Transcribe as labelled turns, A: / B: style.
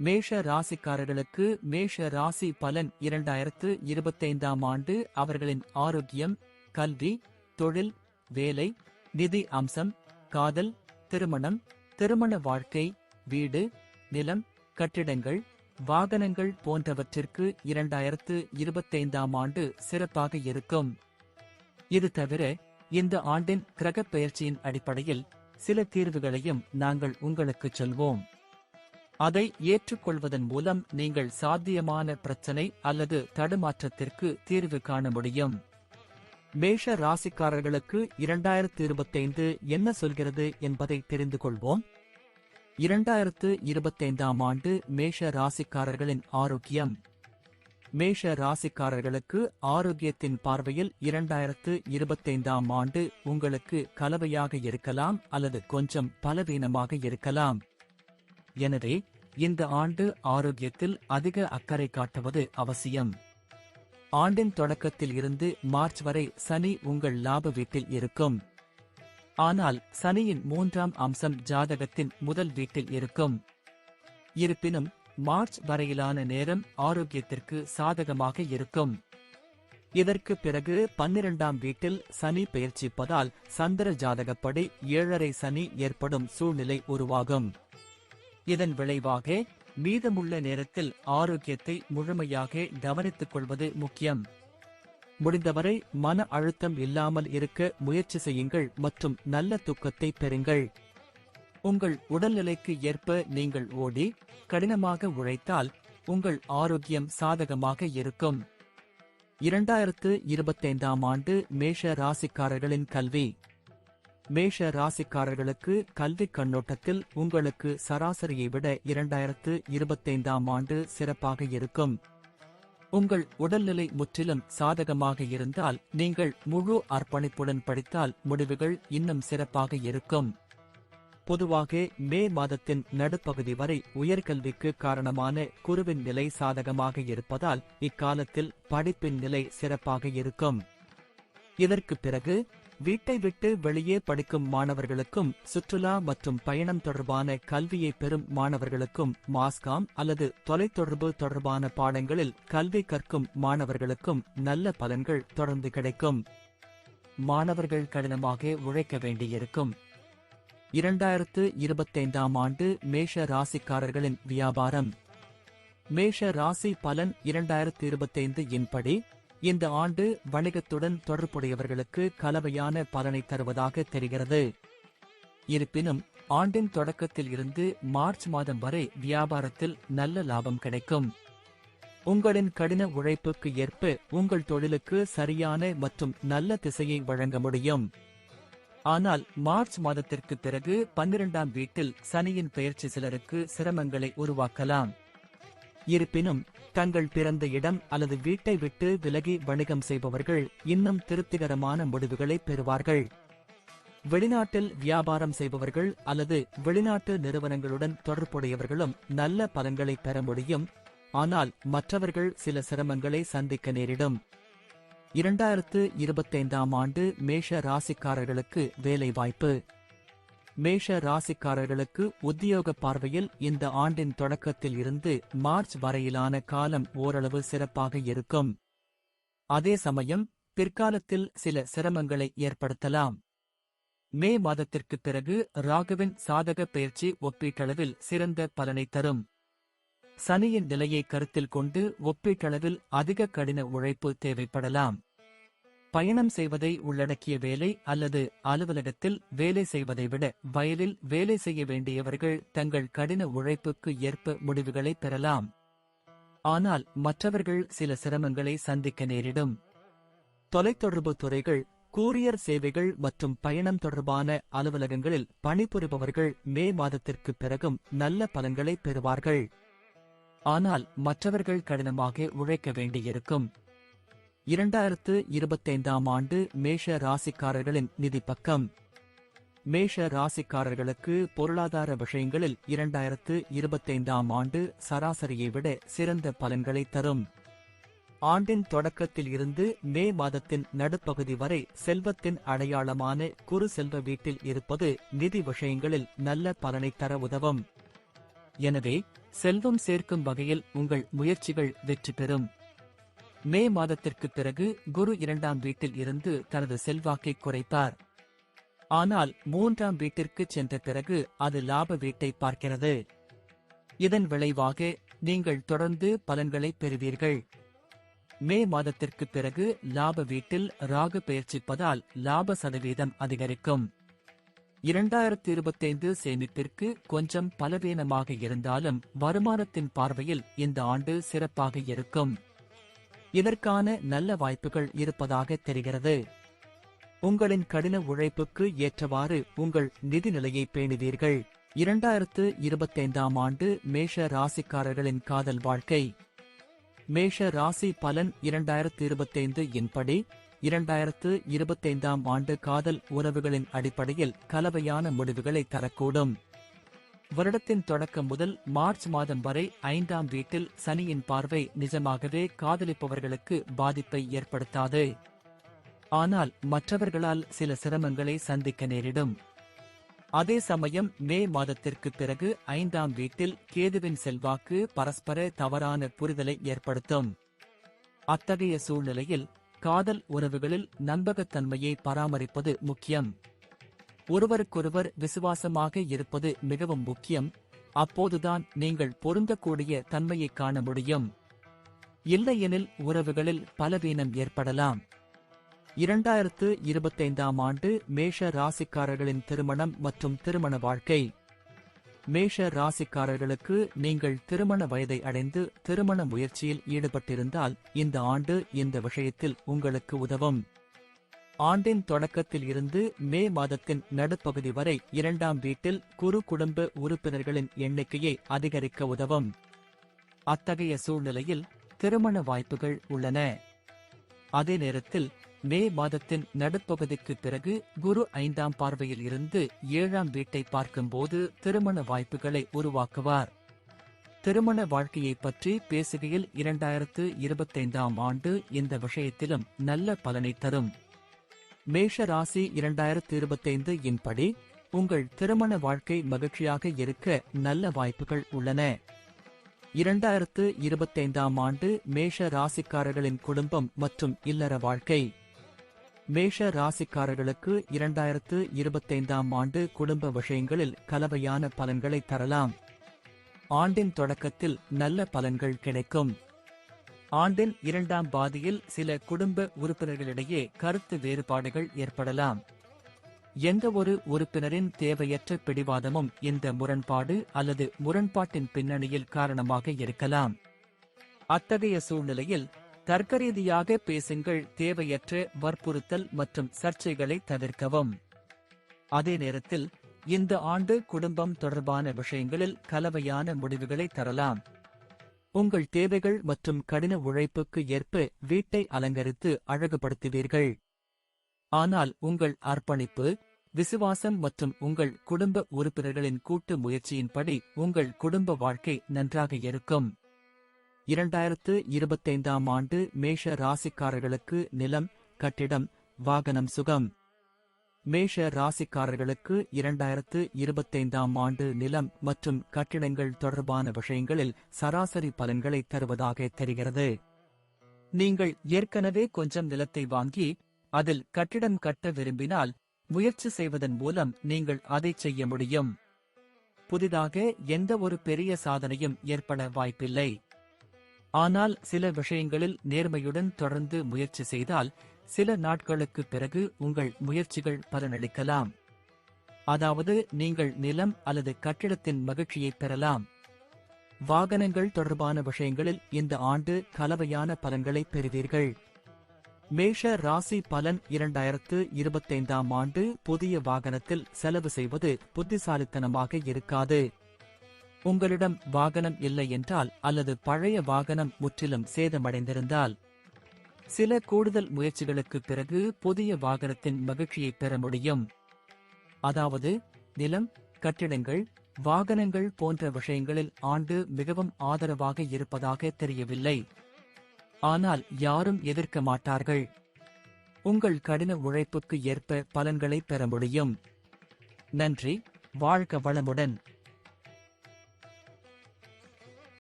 A: மேஷ ராசிக்காரர்களுக்கு மேஷ ராசி பலன் 2025ஆம் ஆண்டு அவர்களின் ஆரோக்கியம், கல்வி, தொழில், வேலை, நிதி அம்சம், காதல், திருமணம், திருமண வாழ்க்கை, வீடு, நிலம், கட்டிடங்கள், வாகனங்கள் போன்றவற்றிற்கு 2025ஆம் ஆண்டு சிறப்பாக இருக்கும். இது தவிர இந்த ஆண்டின் கிரகப் பெயர்ச்சியின் அடிப்படையில் சில தீர்வுகளையும் நாங்கள் உங்களுக்குச் சொல்வோம். அதை ஏற்றுக்கொள்வதன் மூலம் நீங்கள் சாத்தியமான பிரச்சனை அல்லது தடுமாற்றத்திற்கு தீர்வு காண முடியும். மேஷ ராசிக்காரர்களுக்கு 2025 என்ன சொல்கிறது என்பதை தெரிந்து கொள்வோம். 2025ஆம் ஆண்டு மேஷ ராசிக்காரர்களின் ஆரோக்கியம். மேஷ ராசிக்காரர்களுக்கு ஆரோக்கியத்தின் பார்வையில் 2025ஆம் ஆண்டு உங்களுக்கு கலவையாக இருக்கலாம் அல்லது கொஞ்சம் பலவீனமாக இருக்கலாம். எனவே இந்த ஆண்டு ஆரோக்கியத்தில் அதிக அக்கறை காட்டுவது அவசியம். ஆண்டின் தொடக்கத்தில் இருந்து மார்ச் வரை சனி உங்கள் லாப வீட்டில் இருக்கும். ஆனால் சனியின் 3ஆம் அம்சம் ஜாதகத்தின் முதல் வீட்டில் இருக்கும். இருப்பினும் மார்ச் வரையிலான நேரம் ஆரோக்கியத்திற்கு சாதகமாக இருக்கும். இதற்கு பிறகு 12ஆம் வீட்டில் சனி பெயர்ச்சிப்பதால் சந்திர ஜாதகப்படி 7.5 சனி ஏற்படும் சூழ்நிலை உருவாகும். இதன் விளைவாக மீதமுள்ள நேரத்தில் ஆரோக்கியத்தை முழுமையாக கவனித்துக் கொள்வது முக்கியம். முடிந்தவரை மன அழுத்தம் இல்லாமல் இருக்க முயற்சி செய்யுங்கள் மற்றும் நல்ல தூக்கத்தை பெறுங்கள். உங்கள் உடல்நிலைக்கு ஏற்ப நீங்கள் ஓடி கடினமாக உழைத்தால் உங்கள் ஆரோக்கியம் சாதகமாக இருக்கும். 2025ஆம் ஆண்டு மேஷ ராசிக்காரர்களின் கல்வி. மேஷ ராசிக்காரர்களுக்கு கல்வி கண்ணோட்டத்தில் உங்களுக்கு சராசரியை விட 2025ஆம் ஆண்டு சிறப்பாக இருக்கும். உங்கள் உடல்நிலை முற்றிலும் சாதகமாக இருந்தால் நீங்கள் முழு அர்ப்பணிப்புடன் படித்தால் முடிவுகள் இன்னும் சிறப்பாக இருக்கும். பொதுவாக மே மாதத்தின் நடுப்பகுதி வரை உயர்கல்விக்கு காரணமான குருவின் நிலை சாதகமாக இருப்பதால் இக்காலத்தில் படிப்பின் நிலை சிறப்பாக இருக்கும். இதற்கு பிறகு வீட்டை விட்டு வெளியே படிக்கும் மாணவர்களுக்கும் சுற்றுலா மற்றும் பயணம் தொடர்பான கல்வியை பெறும் மாணவர்களுக்கும் மாஸ்காம் அல்லது தொலைத்தொடர்பு தொடர்பான பாடங்களில் கல்வி கற்கும் மாணவர்களுக்கும் நல்ல பலன்கள் தொடர்ந்து கிடைக்கும். மாணவர்கள் கடினமாக உழைக்க வேண்டியிருக்கும். 2025ஆம் ஆண்டு மேஷ ராசிக்காரர்களின் வியாபாரம். மேஷ ராசி பலன் 2025 இன்படி இந்த ஆண்டு வணிகத்துடன் தொடர்புடையவர்களுக்கு கலவையான பலனை தருவதாக தெரிகிறது. இருப்பினும் ஆண்டின் தொடக்கத்தில் இருந்து மார்ச் மாதம் வரை வியாபாரத்தில் நல்ல லாபம் கிடைக்கும். உங்களின் கடின உழைப்புக்கு ஏற்ப உங்கள் தொழிலுக்கு சரியான மற்றும் நல்ல திசையை வழங்க முடியும். ஆனால் மார்ச் மாதத்திற்கு பிறகு 12ஆம் வீட்டில் சனியின் பெயர்ச்சி சிலருக்கு சிரமங்களை உருவாக்கலாம். இருப்பினும் தங்கள் பிறந்த இடம் அல்லது வீட்டை விட்டு விலகி வணிகம் செய்பவர்கள் இன்னும் திருப்திகரமான முடிவுகளை பெறுவார்கள். வெளிநாட்டில் வியாபாரம் செய்பவர்கள் அல்லது வெளிநாட்டு நிறுவனங்களுடன் தொடர்புடையவர்களும் நல்ல பலன்களை பெற முடியும். ஆனால் மற்றவர்கள் சில சிரமங்களை சந்திக்க நேரிடும். 2025ஆம் ஆண்டு மேஷ ராசிக்காரர்களுக்கு வேலைவாய்ப்பு. மேஷ ராசிக்காரர்களுக்கு உத்தியோக பார்வையில் இந்த ஆண்டின் தொடக்கத்தில் இருந்து மார்ச் வரையிலான காலம் ஓரளவு சிறப்பாக இருக்கும். அதே சமயம் பிற்காலத்தில் சில சிரமங்களை ஏற்படுத்தலாம். மே மாதத்திற்கு பிறகு ராகுவின் சாதக பெயர்ச்சி ஒப்பீட்டளவில் சிறந்த பலனை தரும். சனியின் நிலையை கருத்தில் கொண்டு ஒப்பீட்டளவில் அதிக கடின உழைப்பு தேவைப்படலாம். பயணம் செய்வதை உள்ளடக்கிய வேலை அல்லது அலுவலகத்தில் வேலை செய்வதை விட வயலில் வேலை செய்ய வேண்டியவர்கள் தங்கள் கடின உழைப்புக்கு ஏற்ப முடிவுகளை பெறலாம். ஆனால் மற்றவர்கள் சில சிரமங்களை சந்திக்க நேரிடும். தொலைத்தொடர்பு துறைகள், கூரியர் சேவைகள் மற்றும் பயணம் தொடர்பான அலுவலகங்களில் பணிபுரிபவர்கள் மே மாதத்திற்கு பிறகும் நல்ல பலன்களை பெறுவார்கள். ஆனால் மற்றவர்கள் கடினமாக உழைக்க வேண்டியிருக்கும். 2025ஆம் ஆண்டு மேஷ ராசிக்காரர்களின் நிதி பக்கம். மேஷ ராசிக்காரர்களுக்கு பொருளாதார விஷயங்களில் 2025ஆம் ஆண்டு சராசரியை விட சிறந்த பலன்களை தரும். ஆண்டின் தொடக்கத்தில் இருந்து மே மாதத்தின் நடுப்பகுதி வரை செல்வத்தின் அடையாளமான குரு செல்வ வீட்டில் இருப்பது நிதி விஷயங்களில் நல்ல பலனை தர உதவும். எனவே செல்வம் சேர்க்கும் வகையில் உங்கள் முயற்சிகள் வெற்றி பெறும். மே மாதத்திற்கு பிறகு குரு 2ஆம் வீட்டில் இருந்து தனது செல்வாக்கை குறைப்பார். ஆனால் 3ஆம் வீட்டிற்கு சென்ற பிறகு அது லாப வீட்டை பார்க்கிறது. இதன் விளைவாக நீங்கள் தொடர்ந்து பலன்களை பெறுவீர்கள். மே மாதத்திற்கு பிறகு லாப வீட்டில் ராகு பெயர்ச்சிப்பதால் லாப சதவீதம் அதிகரிக்கும். 2025 சேமிப்பிற்கு கொஞ்சம் பலவீனமாக இருந்தாலும் வருமானத்தின் பார்வையில் இந்த ஆண்டு சிறப்பாக இருக்கும். இதற்கான நல்ல வாய்ப்புகள் இருப்பதாக தெரிகிறது. உங்களின் கடின உழைப்புக்கு ஏற்றவாறு உங்கள் நிதி நிலையை பேணுவீர்கள். 2025ஆம் ஆண்டு மேஷ ராசிக்காரர்களின் காதல் வாழ்க்கை. மேஷ ராசி பலன் 2025 இன்படி 2025ஆம் ஆண்டு காதல் உறவுகளின் அடிப்படையில் கலவையான முடிவுகளை தரக்கூடும். வருடத்தின் தொடக்கம் முதல் மார்ச் மாதம் வரை 5ஆம் வீட்டில் சனியின் பார்வை நிஜமாகவே காதலிப்பவர்களுக்கு பாதிப்பை ஏற்படுத்தாது. ஆனால் மற்றவர்களால் சில சிரமங்களை சந்திக்க நேரிடும். அதே சமயம் மே மாதத்திற்கு பிறகு 5ஆம் வீட்டில் கேதுவின் செல்வாக்கு பரஸ்பர தவறான புரிதலை ஏற்படுத்தும். அத்தகைய சூழ்நிலையில் காதல் உறவுகளில் நம்பகத்தன்மையை பராமரிப்பது முக்கியம். ஒருவருக்கொருவர் விசுவாசமாக இருப்பது மிகவும் முக்கியம். அப்போதுதான் நீங்கள் பொருந்தக்கூடிய தன்மையை காண முடியும். இல்லையெனில் உறவுகளில் பலவீனம் ஏற்படலாம். 2025ஆம் ஆண்டு மேஷ ராசிக்காரர்களின் திருமணம் மற்றும் திருமண வாழ்க்கை. மேஷ ராசிக்காரர்களுக்கு நீங்கள் திருமண வயதை அடைந்து திருமண முயற்சியில் ஈடுபட்டிருந்தால் இந்த ஆண்டு இந்த விஷயத்தில் உங்களுக்கு உதவும். ஆண்டின் தொடக்கத்தில் இருந்து மே மாதத்தின் நடுப்பகுதி வரை 2ஆம் வீட்டில் குறு குடும்ப உறுப்பினர்களின் எண்ணிக்கையை அதிகரிக்க உதவும். அத்தகைய சூழ்நிலையில் திருமண வாய்ப்புகள் உள்ளன. அதே நேரத்தில் மே மாதத்தின் நடுப்பகுதிக்கு பிறகு குரு 5ஆம் பார்வையில் இருந்து 7ஆம் வீட்டை பார்க்கும்போது திருமண வாய்ப்புகளை உருவாக்குவார். திருமண வாழ்க்கையை பற்றி பேசுகையில் 2025ஆம் ஆண்டு இந்த விஷயத்திலும் நல்ல பலனை தரும். மேஷ ராசி 2025 இன்படி உங்கள் திருமண வாழ்க்கை மகிழ்ச்சியாக இருக்க நல்ல வாய்ப்புகள் உள்ளன. 2025ஆம் ஆண்டு மேஷ ராசிக்காரர்களின் குடும்பம் மற்றும் இல்லற வாழ்க்கை. மேஷ ராசிக்காரர்களுக்கு 2025ஆம் ஆண்டு குடும்ப விஷயங்களில் கலவையான பலன்களை தரலாம். ஆண்டின் தொடக்கத்தில் நல்ல பலன்கள் கிடைக்கும். ஆண்டின் 2ஆம் பாதியில் சில குடும்ப உறுப்பினர்களிடையே கருத்து வேறுபாடுகள் ஏற்படலாம். எந்த ஒரு உறுப்பினரின் தேவையற்ற பிடிவாதமும் இந்த முரண்பாடு அல்லது முரண்பாட்டின் பின்னணியில் காரணமாக இருக்கலாம். அத்தகைய சூழ்நிலையில் தர்க்கரீதியாக பேசுங்கள். தேவையற்ற வற்புறுத்தல் மற்றும் சர்ச்சைகளை தவிர்க்கவும். அதே நேரத்தில் இந்த ஆண்டு குடும்பம் தொடர்பான விஷயங்களில் கலவையான முடிவுகளை தரலாம். உங்கள் தேவைகள் மற்றும் கடின உழைப்புக்கு ஏற்ப வீட்டை அலங்கரித்து அழகுபடுத்துவீர்கள். ஆனால் உங்கள் அர்ப்பணிப்பு, விசுவாசம் மற்றும் உங்கள் குடும்ப உறுப்பினர்களின் கூட்டு முயற்சியின்படி உங்கள் குடும்ப வாழ்க்கை நன்றாக இருக்கும். 2025ஆம் ஆண்டு மேஷ ராசிக்காரர்களுக்கு நிலம், கட்டிடம், வாகனம் சுகம். மேஷ ராசிக்காரர்களுக்கு 2025ஆம் ஆண்டு நிலம் மற்றும் கட்டிடங்கள் தொடர்பான விஷயங்களில் சராசரி பலன்களை தருவதாக தெரிகிறது. நீங்கள் ஏற்கனவே கொஞ்சம் நிலத்தை வாங்கி அதில் கட்டிடம் கட்ட விரும்பினால் முயற்சி செய்வதன் மூலம் நீங்கள் அதை செய்ய முடியும். புதிதாக எந்த ஒரு பெரிய சாதனையும் ஏற்பட வாய்ப்பில்லை. ஆனால் சில விஷயங்களில் நேர்மையுடன் தொடர்ந்து முயற்சி செய்தால் சில நாட்களுக்கு பிறகு உங்கள் முயற்சிகள் பலனளிக்கலாம். அதாவது நீங்கள் நிலம் அல்லது கட்டிடத்தின் மகிழ்ச்சியை பெறலாம். வாகனங்கள் தொடர்பான விஷயங்களில் இந்த ஆண்டு கலவையான பலன்களை பெறுவீர்கள். மேஷ ராசி பலன் 2025ஆம் ஆண்டு புதிய வாகனத்தில் செலவு செய்வது புத்திசாலித்தனமாக இருக்காது. உங்களிடம் வாகனம் இல்லை என்றால் அல்லது பழைய வாகனம் முற்றிலும் சேதமடைந்திருந்தால் சில கூடுதல் முயற்சிகளுக்கு பிறகு புதிய வாகனத்தின் மகிழ்ச்சியை பெற முடியும். அதாவது நிலம், கட்டிடங்கள், வாகனங்கள் போன்ற விஷயங்களில் ஆண்டு மிகவும் ஆதரவாக இருப்பதாக தெரியவில்லை. ஆனால் யாரும் எதிர்க்க மாட்டார்கள். உங்கள் கடின உழைப்புக்கு ஏற்ப பலன்களை பெற முடியும். நன்றி. வாழ்க வளமுடன்.